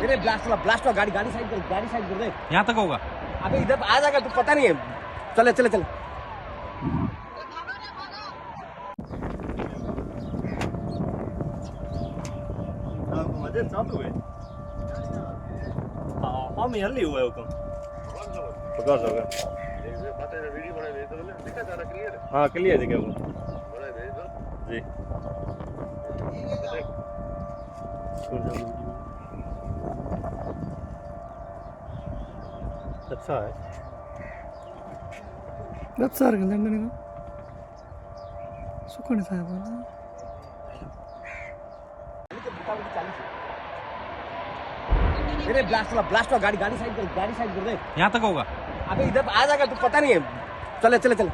मेरे ब्लास्ट हुआ, गाड़ी साइड कर दे। यहाँ तक होगा। अबे इधर आ जाएगा, तू पता नहीं है। चले चले चले। मजे चालू है। हाँ मैं हल्ली हुआ है हुक्म पकड़ होगा। हाँ क्लियर दिखे वो जी। अच्छा है। Besar kan dan ini suka nih saya bola. मेरे ब्लास्ट हुआ, गाड़ी साइड कर दे। यहाँ तक होगा। अबे इधर आ जाएगा, तू पता नहीं है। चले चले चले।